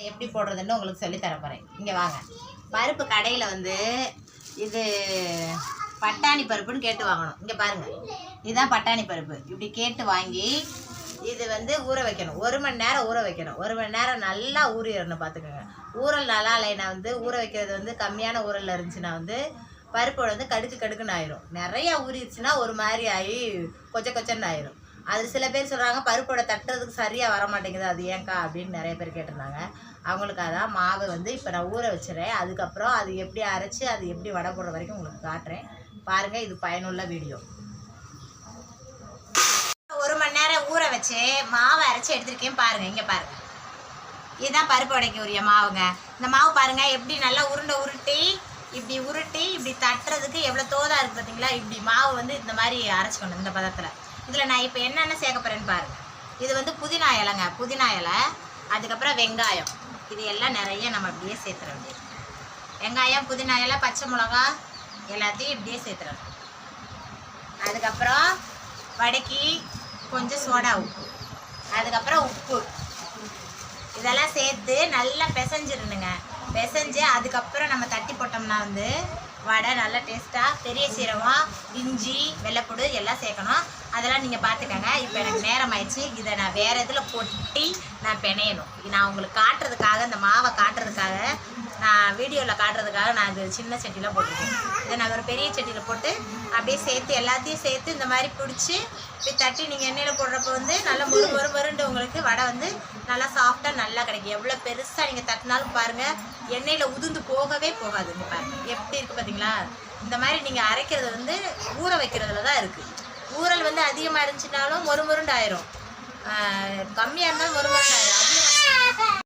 எப்படி போடுறதுன்னு உங்களுக்கு சொல்லி தர போகிறேன். இங்கே வாங்க. பருப்பு கடையில் வந்து இது பட்டாணி பருப்புன்னு கேட்டு வாங்கணும். இங்கே பாருங்கள், இதுதான் பட்டாணி பருப்பு. இப்படி கேட்டு வாங்கி இது வந்து ஊற வைக்கணும். 1 மணி நேரம் ஊற வைக்கணும். 1 மணி நேரம் நல்லா ஊறிடணும். பார்த்துக்கோங்க. ஊறல் நல்லா இல்லைன்னா வந்து ஊற வைக்கிறது வந்து கம்மியான ஊறல் இருந்துச்சுன்னா வந்து பருப்போட வந்து கடுக்குன்னு ஆயிரும். நிறையா ஊறிடுச்சுன்னா ஒரு மாதிரி ஆகி கொச்சன்னு ஆயிரும். அது சில பேர் சொல்கிறாங்க பருப்போட தட்டுறதுக்கு சரியாக வர மாட்டேங்குது, அது ஏன்க்கா அப்படின்னு நிறைய பேர் கேட்டிருந்தாங்க. அவங்களுக்காக தான் மாவை வந்து இப்போ நான் ஊற வச்சுறேன். அதுக்கப்புறம் அது எப்படி அரைச்சி அது எப்படி வடை போடுற வரைக்கும் உங்களுக்கு காட்டுறேன். பாருங்கள், இது பயனுள்ள வீடியோ. 1 மணி நேரம் ஊற வச்சு மாவை அரைச்சி எடுத்துருக்கேன். பாருங்கள், இங்கே பாருங்கள், இதுதான் பருப்பு வடைக்கு உரிய மாவுங்க. இந்த மாவு பாருங்கள் எப்படி நல்லா உருட்டி இப்படி தட்டுறதுக்கு எவ்வளோ தோதாக இருக்குது பார்த்தீங்களா? இப்படி மாவு வந்து இந்த மாதிரி அரைச்சிக்கணும் இந்த பதத்தில். இதில் நான் இப்போ என்னென்ன சேர்க்க போகிறேன்னு பாருங்கள். இது வந்து புதினா இலைங்க, புதினா இலை, அதுக்கப்புறம் வெங்காயம், இது எல்லாம் நிறைய நம்ம இப்படியே சேர்த்துற வேண்டியது. வெங்காயம், புதினா இலை, பச்சை மிளகா எல்லாத்தையும் இப்படியே சேர்த்துறணும். அதுக்கப்புறம் வடைக்கு கொஞ்சம் சோடா உப்பு, அதுக்கப்புறம் உப்பு, இதெல்லாம் சேர்த்து நல்லா பிசைஞ்சிடணுங்க. பிசைஞ்சு அதுக்கப்புறம் நம்ம தட்டி போட்டோம்னா வந்து வடை நல்லா டேஸ்ட்டாக. பெரிய சீரகம், இஞ்சி, வெள்ளைப்பூடு எல்லாம் சேர்க்கணும். அதெல்லாம் நீங்கள் பார்த்துக்கங்க. இப்போ எனக்கு நேரம் ஆயிடுச்சு. இதை நான் வேறு இதில் கொட்டி நான் பிணையணும். நான் உங்களுக்கு காட்டுறதுக்காக, இந்த மாவை காட்டுறதுக்காக, நான் வீடியோவில் காட்டுறதுக்காக நான் அது சின்ன சட்டியில் போட்டிருக்கேன். இதை நான் ஒரு பெரிய சட்டியில் போட்டு அப்படியே சேர்த்து எல்லாத்தையும் சேர்த்து இந்த மாதிரி பிடிச்சி இப்படி தட்டி நீங்கள் எண்ணெயில் போடுறப்போ வந்து நல்லா மொறுண்டு உங்களுக்கு வடை வந்து நல்லா சாஃப்டாக நல்லா கிடைக்கும். எவ்வளோ பெருசாக நீங்கள் தட்டினாலும் பாருங்கள், எண்ணெயில் உதிர்ந்து போகவே போகாதுங்க. பாருங்கள் எப்படி இருக்குது பார்த்தீங்களா? இந்த மாதிரி நீங்கள் அரைக்கிறது வந்து ஊற வைக்கிறதுல தான் இருக்குது. ஊறல் வந்து அதிகமாக இருந்துச்சுனாலும் மொறுண்டு ஆயிரும், கம்மியாக இருந்தாலும் மொறுண்டு ஆயிரும்.